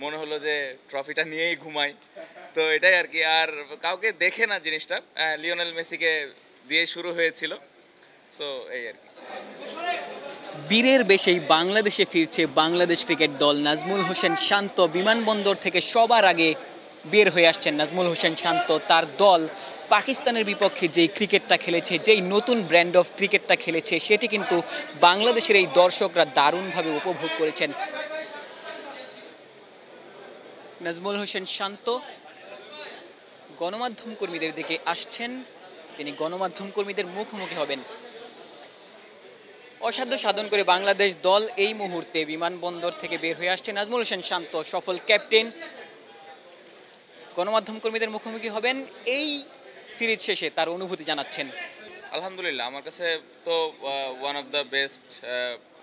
মনে হলো যে ট্রফিটা নিয়েই ঘুমাই। তো এটাই আরকি। আর কাউকে দেখে না জিনিসটা। লিওনেল মেসিকে দিয়ে শুরু হয়েছিল। সো এই আরকি। বীরের বেশেই বাংলাদেশে ফিরছে বাংলাদেশ ক্রিকেট দল। নাজমুল হোসেন শান্ত বিমানবন্দর থেকে সবার আগে বের হয়ে আসছেন। নাজমুল হোসেন শান্ত তার দল পাকিস্তানের বিপক্ষে যেই ক্রিকেটটা খেলেছে, যেই নতুন ব্র্যান্ড অফ ক্রিকেটটা খেলেছে, সেটি কিন্তু বাংলাদেশের এই দর্শকরা দারুণভাবে উপভোগ করেছেন। নাজমুল হোসেন শান্ত গণমাধ্যম কর্মীদের দিকে আসছেন। তিনি গণমাধ্যম কর্মীদের মুখোমুখি হবেন। অসাধ্য সাধন করে বাংলাদেশ দল এই মুহূর্তে বিমানবন্দর থেকে বের হয়ে আসছে। নাজমুল হোসেন শান্ত সফল ক্যাপ্টেন গণমাধ্যম কর্মীদের মুখোমুখি হবেন। এই সিরিজ শেষে তার অনুভূতি জানাচ্ছেন। আলহামদুলিল্লাহ আমার কাছে তো ওয়ান অফ দ্য বেস্ট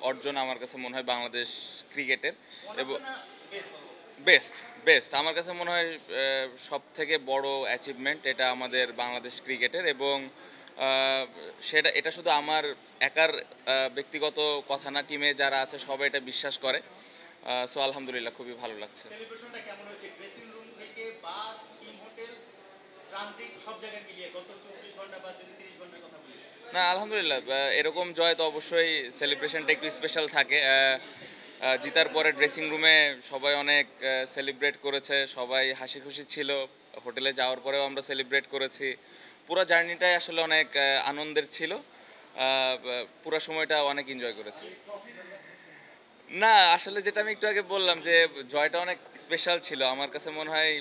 অর্জন আমার কাছে মনে হয় বাংলাদেশ ক্রিকেটের এবং বেস্ট, বেস্ট। আমার কাছে মনে হয় সবথেকে বড় অ্যাচিভমেন্ট এটা আমাদের বাংলাদেশ ক্রিকেটের এবং আ এটা শুধু আমার একার ব্যক্তিগত কথা না, টিমে যারা আছে সবাই এটা বিশ্বাস করে। সো আলহামদুলিল্লাহ খুবই ভালো লাগছে। সেলিব্রেশনটা কেমন হয়েছে? ড্রেসিং রুম থেকে বাস, টিম হোটেল, ট্রানজিট সব জায়গায় মিলিয়ে গত 24 ঘন্টা বা যদি 30 ঘন্টার কথা বলি। না আলহামদুলিল্লাহ এরকম জয় তো অবশ্যই সেলিব্রেশনটা একটু স্পেশাল থাকে। জিতার পরে ড্রেসিং রুমে সবাই অনেক সেলিব্রেট করেছে, সবাই হাসি খুশি ছিল। হোটেলে যাওয়ার পরেও আমরা সেলিব্রেট করেছি। পুরো জার্নিটাই আসলে অনেক আনন্দের ছিল। পুরো সময়টা অনেক এনজয় করেছি। না, আসলে যেটা আমি একটু আগে বললাম যে জয়টা অনেক স্পেশাল ছিল। আমার কাছে মনে হয়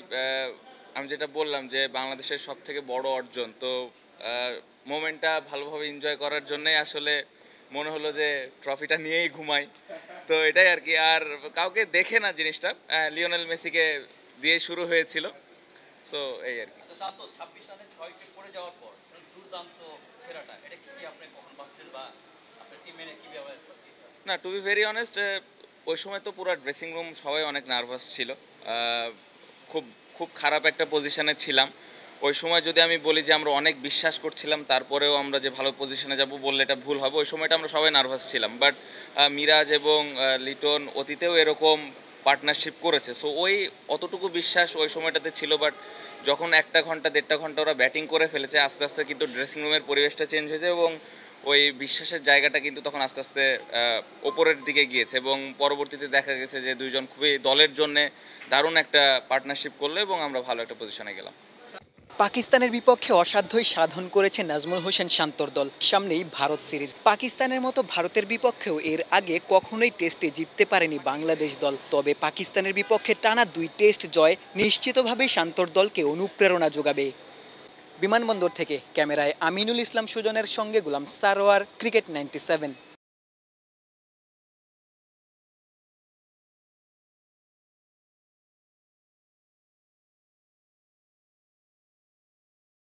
আমি যেটা বললাম যে বাংলাদেশের সবথেকে বড় অর্জন। তো আ মোমেন্টটা ভালোভাবে এনজয় করার জন্যই আসলে মনে হলো যে ট্রফিটা নিয়েই ঘুমাই। তো এটাই আরকি। আর কাউকে দেখে না জিনিসটা। লিওনেল মেসিকে দিয়ে শুরু হয়েছিল। সো এই আরকি। আচ্ছা শান্ত 26 রানে 6 উইকেট পড়ে যাওয়ার পর দুর্দান্ত ফেরাটা এটা কি আপনি কখন ভাবছেন বা আপনার টিম মেনে কিভাবে? না, টু বি ভেরি অনেস্ট ওই সময় তো পুরা ড্রেসিং রুম সবাই অনেক নার্ভাস ছিল। আ খুব, খুব খারাপ একটা পজিশনে ছিলাম। ওই সময় যদি আমি বলি যে আমরা অনেক বিশ্বাস করছিলাম, তারপরেও আমরা যে ভালো পজিশনে যাবো বললে এটা ভুল হবে। ওই সময়টা আমরা সবাই নার্ভাস ছিলাম। বাট মিরাজ এবং লিটন অতীতেও এরকম পার্টনারশিপ করেছে। সো ওই অতটুকু বিশ্বাস ওই সময়টাতে ছিল। বাট যখন ১ টা ঘন্টা ১.৫ ঘন্টা ওরা ব্যাটিং করে ফেলেছে, আস্তে, আস্তে কিন্তু ড্রেসিং রুমের পরিবেশটা চেঞ্জ হয়েছে এবং ওই বিশ্বাসের জায়গাটা কিন্তু তখন আস্তে, আস্তে ওপরের দিকে গিয়েছে এবং পরবর্তীতে দেখা গেছে যে ২ জন খুবই দলের জন্যে দারুণ একটা পার্টনারশিপ করলো এবং আমরা ভালো একটা পজিশনে গেলাম। পাকিস্তানের বিপক্ষে অসাধ্যই সাধন করেছে নাজমুল হোসেন শান্তর দল। সামনেই ভারত সিরিজ। পাকিস্তানের মতো ভারতের বিপক্ষেও এর আগে কখনোই টেস্টে জিততে পারেনি বাংলাদেশ দল। তবে পাকিস্তানের বিপক্ষে টানা ২ টেস্ট জয় নিশ্চিতভাবেই শান্তর দলকে অনুপ্রেরণা যোগাবে। বিমানবন্দর থেকে ক্যামেরায় আমিনুল ইসলাম সুজনের সঙ্গে গোলাম সারোয়ার, ক্রিকেট ৯৭।